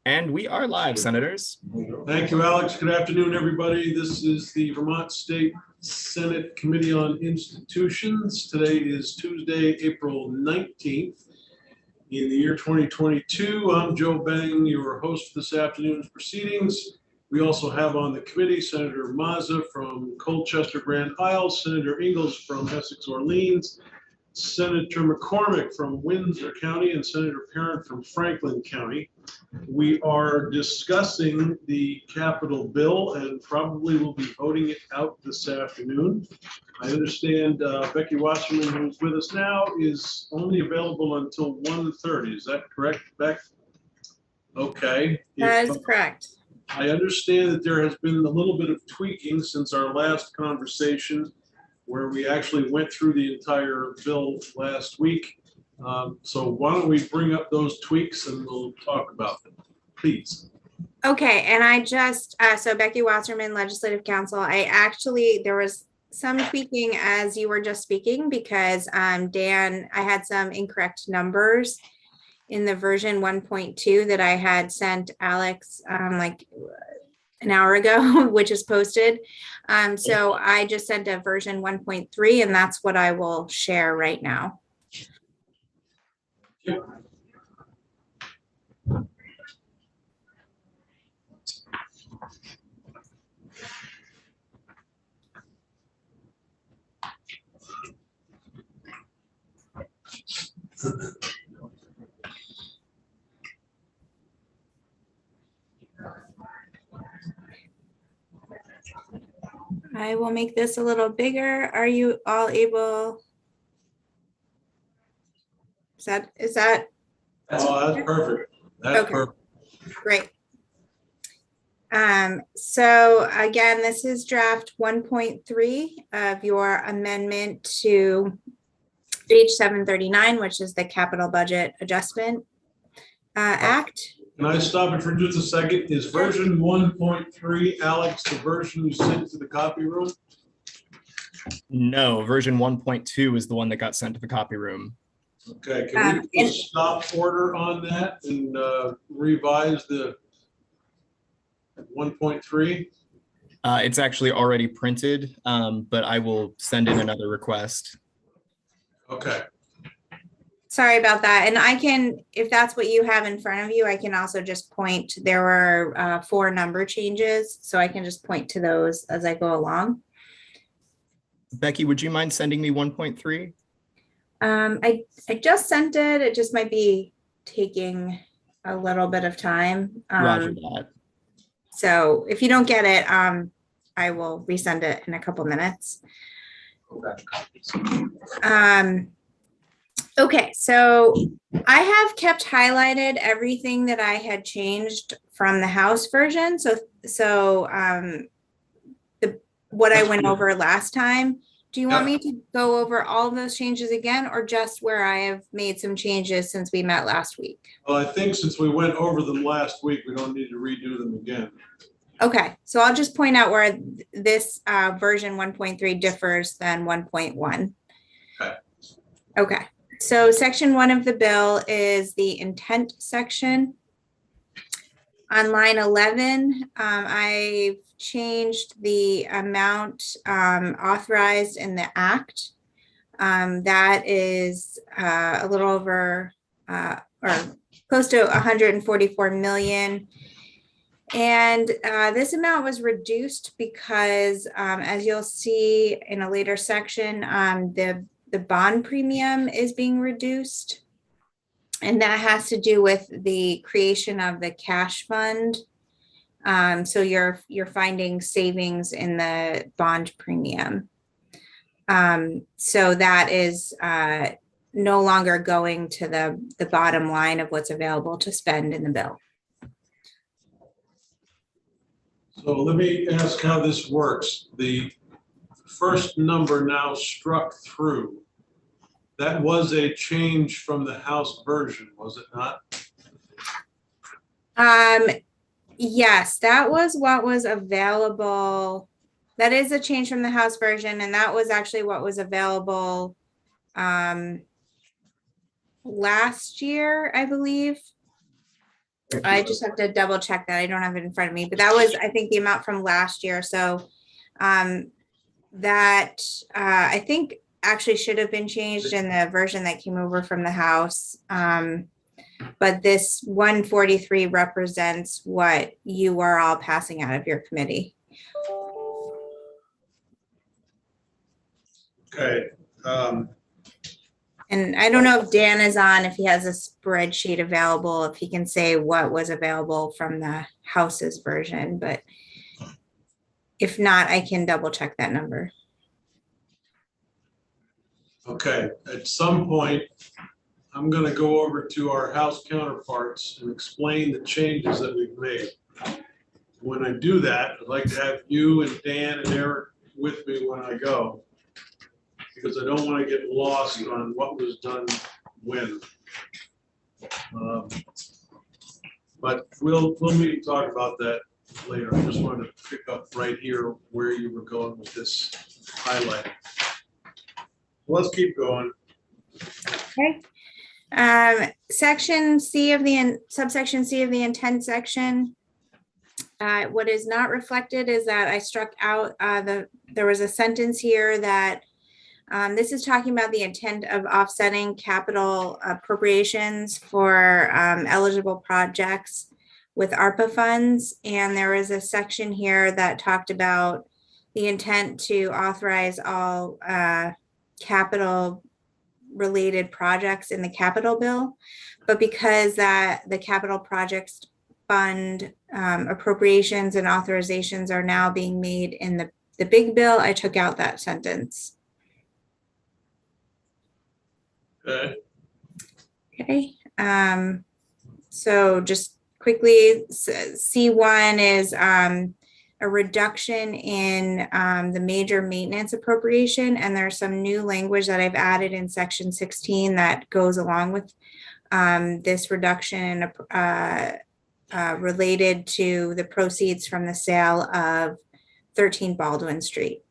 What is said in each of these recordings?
And we are live, Senators. Thank you, Alex. Good afternoon, everybody. This is the Vermont State Senate Committee on Institutions. Today is Tuesday, April 19th. In the year 2022, I'm Joe Bang, your host for this afternoon's proceedings. We also have on the committee Senator Mazza from Colchester Grand Isles, Senator Ingalls from Essex Orleans, Senator McCormick from Windsor County, and Senator Parent from Franklin County. We are discussing the capital bill and probably will be voting it out this afternoon. I understand Becky Wasserman, who's with us now, is only available until 1:30. Is that correct, Beck? Okay. That is correct. I understand that there has been a little bit of tweaking since our last conversation, where we actually went through the entire bill last week. So why don't we bring up those tweaks and we'll talk about them, please. Okay, and I just, so Becky Wasserman, Legislative Counsel, there was some tweaking as you were just speaking because Dan, I had some incorrect numbers in the version 1.2 that I had sent Alex like an hour ago, which is posted. So I just sent a version 1.3 and that's what I will share right now. Yep. I will make this a little bigger. Are you all able? Is that? Oh, that's perfect. That's okay. Perfect. Great. So again, this is draft 1.3 of your amendment to page 739, which is the Capital Budget Adjustment Act. Can I stop it for just a second? Is version 1.3, Alex, the version you sent to the copy room? No, version 1.2 is the one that got sent to the copy room. Okay, can we put a stop order on that and revise the 1.3? It's actually already printed, but I will send in another request. Okay. Sorry about that. And I can, if that's what you have in front of you, I can also just point, there were 4 number changes, so I can just point to those as I go along. Becky, would you mind sending me 1.3? I just sent it. It just might be taking a little bit of time. Roger that. So if you don't get it, I will resend it in a couple minutes. Okay, so I have kept highlighted everything that I had changed from the House version. So what I went over last time. Do you want me to go over all of those changes again, or just where I have made some changes since we met last week? Well, I think since we went over them last week, we don't need to redo them again. Okay, so I'll just point out where this version 1.3 differs than 1.1. Okay. Okay, so section 1 of the bill is the intent section. On line 11, I've changed the amount authorized in the act. That is a little over or close to 144 million. And this amount was reduced because, as you'll see in a later section, the bond premium is being reduced. And that has to do with the creation of the cash fund. So you're finding savings in the bond premium. So that is no longer going to the bottom line of what's available to spend in the bill. So let me ask how this works. The first number now struck through. That was a change from the House version, was it not? Yes, that was what was available. That is a change from the House version, and that was actually what was available last year, I believe. I just have to double check that. I don't have it in front of me, but that was, I think, the amount from last year. So that I think actually should have been changed in the version that came over from the House. But this 143 represents what you are all passing out of your committee. Okay. And I don't know if Dan is on, if he has a spreadsheet available, if he can say what was available from the House's version, but if not, I can double check that number. Okay, at some point, I'm gonna go over to our House counterparts and explain the changes that we've made. When I do that, I'd like to have you and Dan and Eric with me when I go, because I don't want to get lost on what was done when. But we'll meet and talk about that later. I just wanted to pick up right here where you were going with this highlight. Let's keep going. Okay. Section C of the, subsection C of the intent section. What is not reflected is that I struck out, there was a sentence here that this is talking about the intent of offsetting capital appropriations for eligible projects with ARPA funds. And there was a section here that talked about the intent to authorize all capital related projects in the capital bill. But because the capital projects fund appropriations and authorizations are now being made in the big bill, I took out that sentence. Okay. Okay. So just quickly, C1 is a reduction in the major maintenance appropriation, and there's some new language that I've added in section 16 that goes along with this reduction related to the proceeds from the sale of 13 Baldwin Street.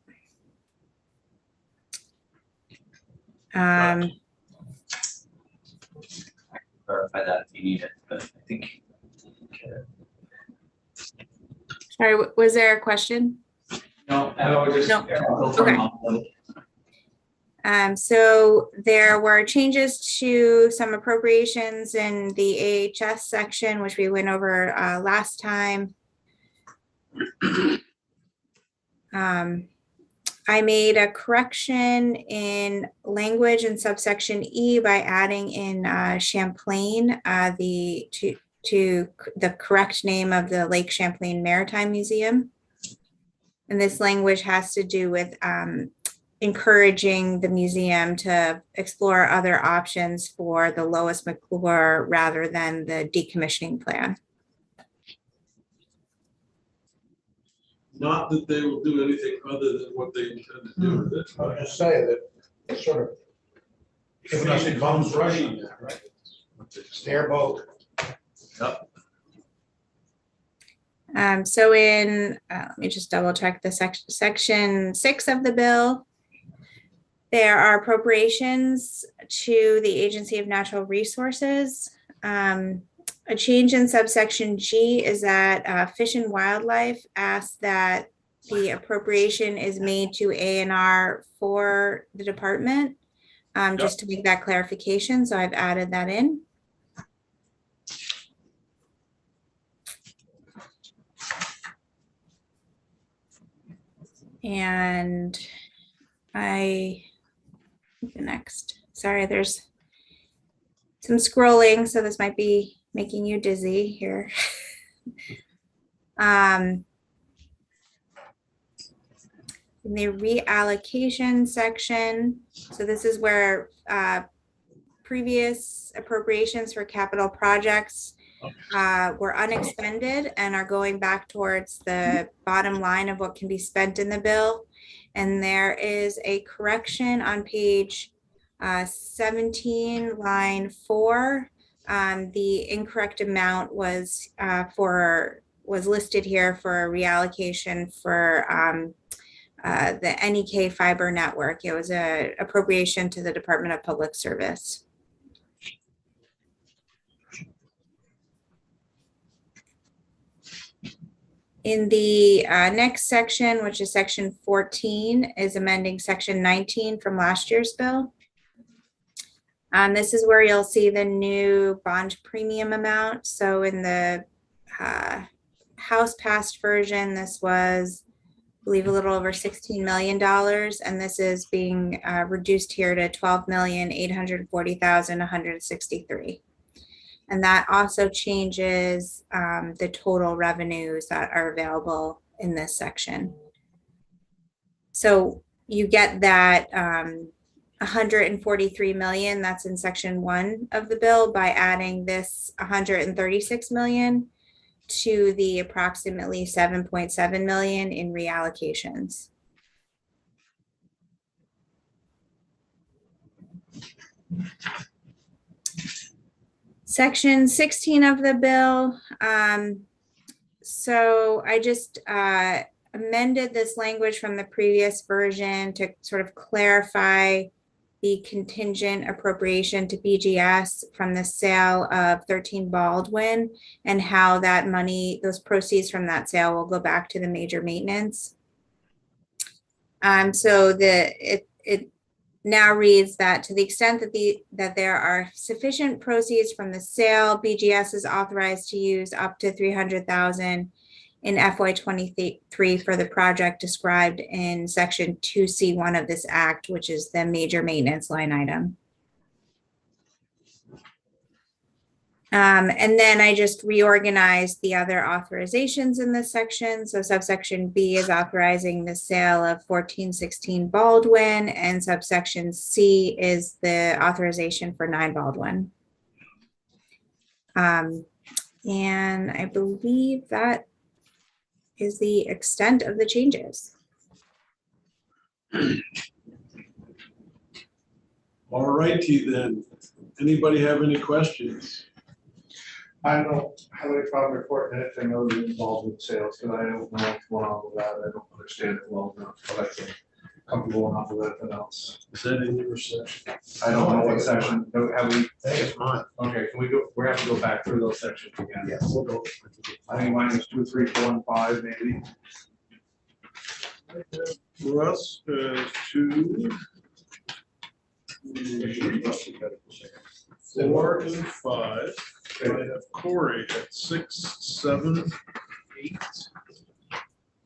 Clarify that if you need it, but I think. Sorry, was there a question? No, just. No. Okay. So there were changes to some appropriations in the AHS section, which we went over last time. I made a correction in language in subsection E by adding in Champlain, to the correct name of the Lake Champlain Maritime Museum. And this language has to do with encouraging the museum to explore other options for the Lois McClure rather than the decommissioning plan. Not that they will do anything other than what they intend to do. That's I was just saying that it's sort of giving us a bum's rush on that, right? It's their boat. Yep. So in, let me just double check the section 6 of the bill. There are appropriations to the Agency of Natural Resources. A change in subsection G is that Fish and Wildlife asks that the appropriation is made to A&R for the department, just to make that clarification. So I've added that in. And the next, sorry, there's some scrolling, so this might be making you dizzy here. In the reallocation section, so this is where previous appropriations for capital projects were unexpended and are going back towards the bottom line of what can be spent in the bill. And there is a correction on page 17, line 4. The incorrect amount was listed here for a reallocation for the NEK fiber network. It was an appropriation to the Department of Public Service. In the next section, which is section 14, is amending section 19 from last year's bill. This is where you'll see the new bond premium amount. So in the House passed version, this was, I believe, a little over $16 million, and this is being reduced here to $12,840,163. And that also changes the total revenues that are available in this section. So you get that 143 million that's in section 1 of the bill by adding this 136 million to the approximately 7.7 million in reallocations. Section 16 of the bill. So I just amended this language from the previous version to sort of clarify the contingent appropriation to BGS from the sale of 13 Baldwin and how that money, those proceeds from that sale will go back to the major maintenance. So it now reads that to the extent that there are sufficient proceeds from the sale, BGS is authorized to use up to $300,000 in FY23 for the project described in section 2C1 of this act, which is the major maintenance line item. And then I just reorganized the other authorizations in this section. So subsection B is authorizing the sale of 1416 Baldwin, and subsection C is the authorization for 9 Baldwin. And I believe that is the extent of the changes. All righty then. Anybody have any questions? I don't have any problem reporting anything other than involved with sales, because I don't know what's going on with that. I don't understand it well enough, but I feel comfortable enough with anything else. Is that in your section? I don't know what section, have we? I think it's mine. Okay, can we go, we have to go back through those sections again. Yes, we'll go. I think mine is 2, 3, 4, and 5, maybe. Russ has 2, 4, and 5. I have Corey at 6, 7, 8,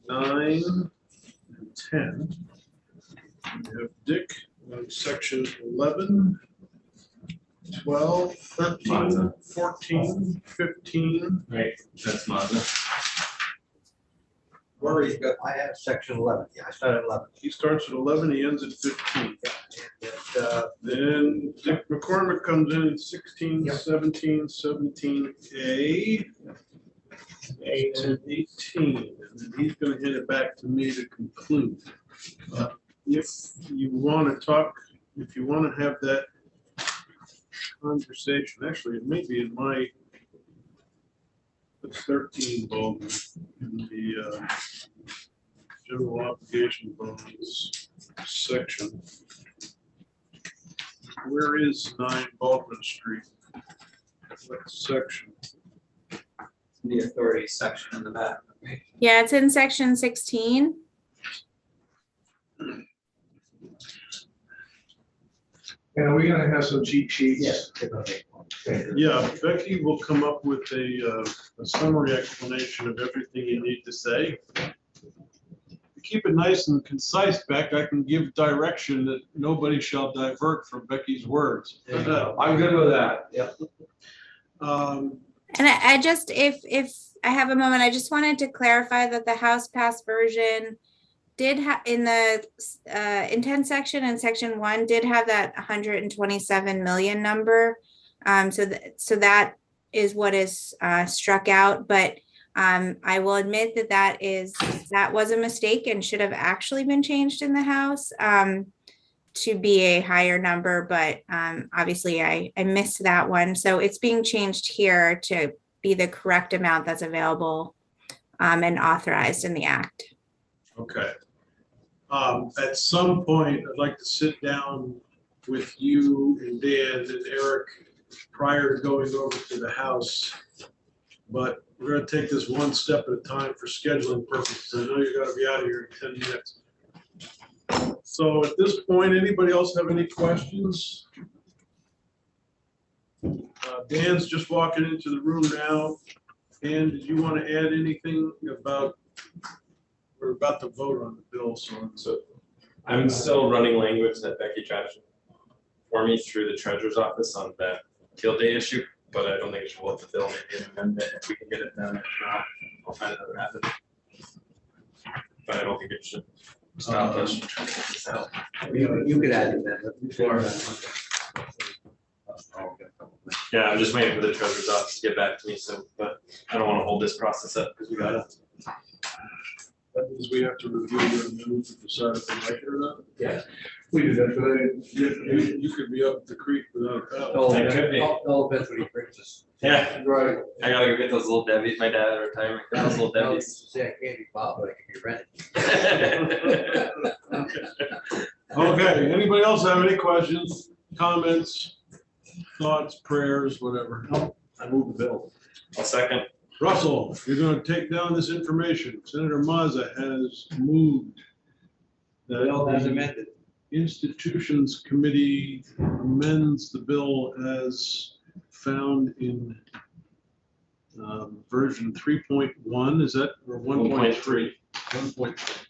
9, and 10. We have Dick on section 11, 12, 13, 14, 15. Right, that's Mazda. Worry, but I have section 11. Yeah, I started 11. He starts at 11, he ends at 15. Then Dick McCormick comes in at 16, Yep. 17, 17A, 8 and 18. And then he's going to hand it back to me to conclude. If you want to talk, if you want to have that conversation, actually, it may be in my, it's 13 Baldwin in the general obligation bonds section. Where is 9 Baldwin Street? What section? The authority section in the back. Yeah, it's in section 16. And are we gonna have some cheat sheets? Yes. they're gonna make one. Yeah, Becky will come up with a summary explanation of everything you need to say. Keep it nice and concise, Beck. I can give direction that nobody shall divert from Becky's words. I'm good with that. Yeah. Um, And I just, if I have a moment, I just wanted to clarify that the House passed version did have in the intent section and section 1 did have that 127 million number. So that is what is struck out, but I will admit that was a mistake and should have actually been changed in the House to be a higher number, but obviously I missed that one. So it's being changed here to be the correct amount that's available and authorized in the act. Okay. At some point, I'd like to sit down with you and Dan and Eric prior to going over to the House. But We're gonna take this one step at a time for scheduling purposes. I know you gotta be out of here in 10 minutes. So at this point, anybody else have any questions? Dan's just walking into the room now. Dan, did you want to add anything about, we're about to vote on the bill, so I'm still running language that Becky tried to for me through the treasurer's office on that field day issue, but I don't think it should hold the bill, maybe an amendment if we can get it done. If not, I'll find another method. But I don't think it should stop us from trying to get this out. You could add that. Sure. Yeah, I'm just waiting for the treasurer's office to get back to me, so, but I don't want to hold this process up because we gotta. that means we have to review your move to decide if we like it or not. Yeah. We did that today. You could be up the creek without a paddle. All It could be. depends what he brings us. Yeah, Right. I gotta go get those little Debbie's, my dad retiring, those little Now, Debbie's. say I can't be Bob, but I can be rented. Okay, anybody else have any questions, comments, thoughts, prayers, whatever? I moved the bill. I'll second. Russell, you're gonna take down this information. Senator Mazza has moved that Bill as the amended. Institutions Committee amends the bill as found in version 3.1, is that, or 1.3? 1.3.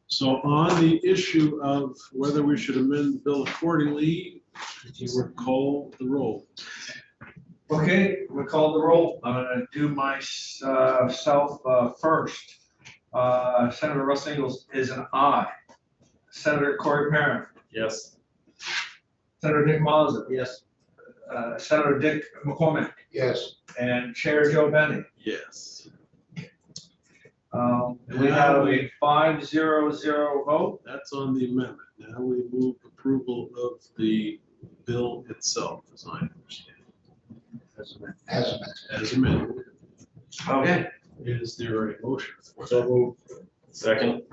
So on the issue of whether we should amend the bill accordingly, you will call the roll. Okay, we called the roll. I'm gonna do myself first. Senator Russ Ingles is an aye. Senator Corey Parent, Yes. Senator Dick Mazza, Yes. Senator Dick McCormick, Yes. and Chair Joe Benny. Yes. We have a 5-0-0 vote. That's on the amendment. Now we move approval of the bill itself, as I understand. As amended. Okay. Is there a motion for So that? moved. Second.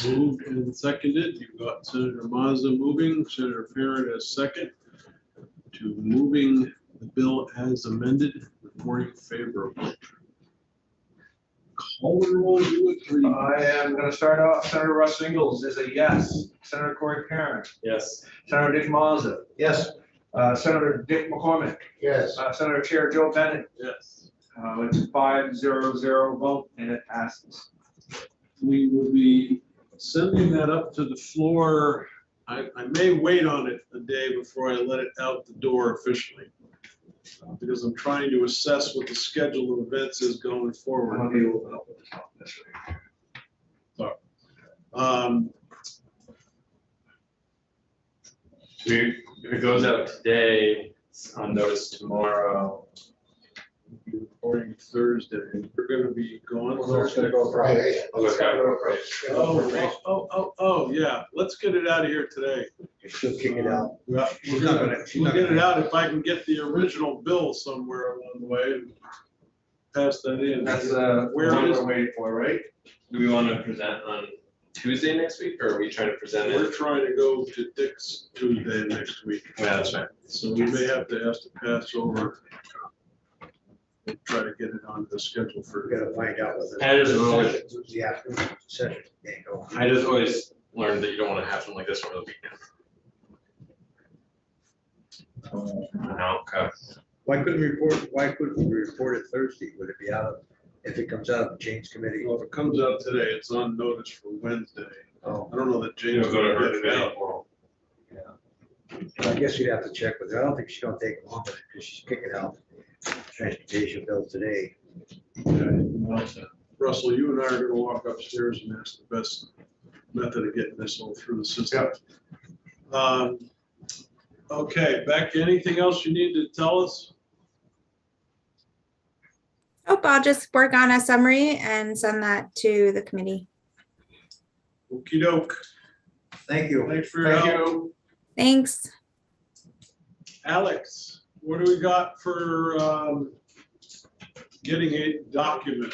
Moved and seconded. You've got Senator Mazza moving, Senator Parent as second to moving the bill as amended, reporting favorable. Call the roll, you agree? I am gonna start off. Senator Russ Ingles is a yes. Senator Corey Parent, Yes. Senator Dick Mazza, Yes. Senator Dick McCormick, Yes. Senator Chair Joe Bennett. Yes. It's a 5-0-0 vote and it passes. We will be sending that up to the floor. I may wait on it a day before I let it out the door officially. Because I'm trying to assess what the schedule of events is going I'm forward. gonna be able to help with this one. That's right. If it goes out today, it's on notice tomorrow. Reporting Thursday, we're gonna be gone Well, it's gonna Thursday. go Friday. Oh, yeah, let's get it out of here today. She'll kick it out. Yeah, She's not gonna- she's We'll not get it gonna- out if I can get the original bill somewhere along the way and pass that in. That's Where what is, we're waiting for, right? Do we want to present on Tuesday next week, or are we trying to present we're it? trying to go to Dick's Tuesday next week. Yeah, that's right. So we may have to ask to pass over. And try to get it onto the schedule We for. gotta find out whether. I just always- The afternoon session can't go. I just always learned that you don't want to have something like this over the weekend. No, okay. Why couldn't we report it Thursday? Would it be out of, if it comes out of the James Committee? Well, if it comes out today, it's on notice for Wednesday. Oh, I don't know that James You'll go to will her get it today. out. I guess you'd have to check with her. I don't think she's gonna take long because she's kicking out transportation bill today. Russell, you and I are gonna walk upstairs and ask the best method of getting this all through the system. Okay, Becky, anything else you need to tell us? Oh, I'll just work on a summary and send that to the committee. Okey doke. Thank you. Thanks for your help. Thanks. Alex, what do we got for getting a document?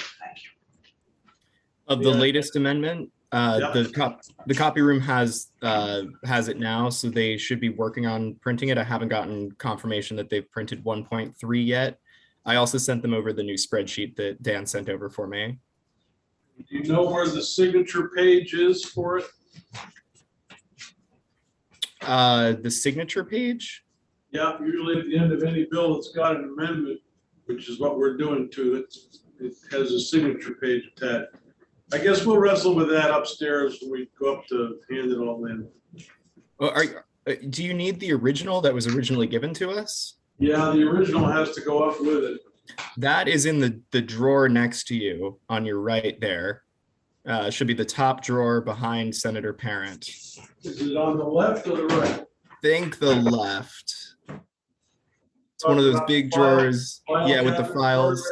Of the Yeah. latest amendment, Yeah. the copy room has it now, so they should be working on printing it. I haven't gotten confirmation that they've printed 1.3 yet. I also sent them over the new spreadsheet that Dan sent over for me. Do you know where the signature page is for it? The signature page? Yeah, usually at the end of any bill, it's got an amendment, which is what we're doing to it. It has a signature page attached. I guess we'll wrestle with that upstairs when we go up to hand it all in. Well, do you need the original that was originally given to us? Yeah, the original has to go up with it. That is in the drawer next to you on your right there. Should be the top drawer behind Senator Parent. Is it on the left or the right? Think the left. It's one of those big drawers. Yeah, with the files.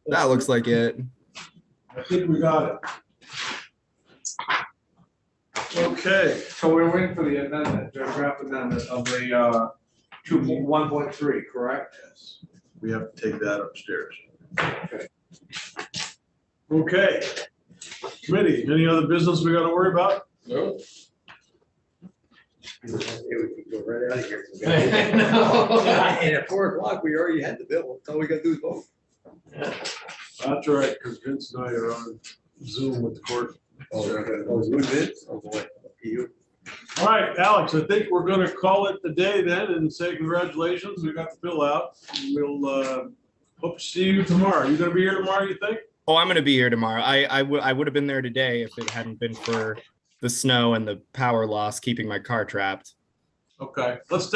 That looks like it. I think we got it. Okay, So we're waiting for the amendment, the draft amendment of the 1.3, correct? yes, we have to take that upstairs. Okay. Committee, any other business we gotta worry about? No. We can go right out of here. I know. And at 4 o'clock, we already had the bill. All we gotta do is vote. That's all right, because Vince and I are on Zoom with the court. Oh, who's it? Oh, boy. You. All right, Alex, I think we're gonna call it the day then and say congratulations. We got the bill out. We'll hope to see you tomorrow. You gonna be here tomorrow, you think? Oh, I'm gonna be here tomorrow. I would have been there today if it hadn't been for the snow and the power loss keeping my car trapped. Okay, let's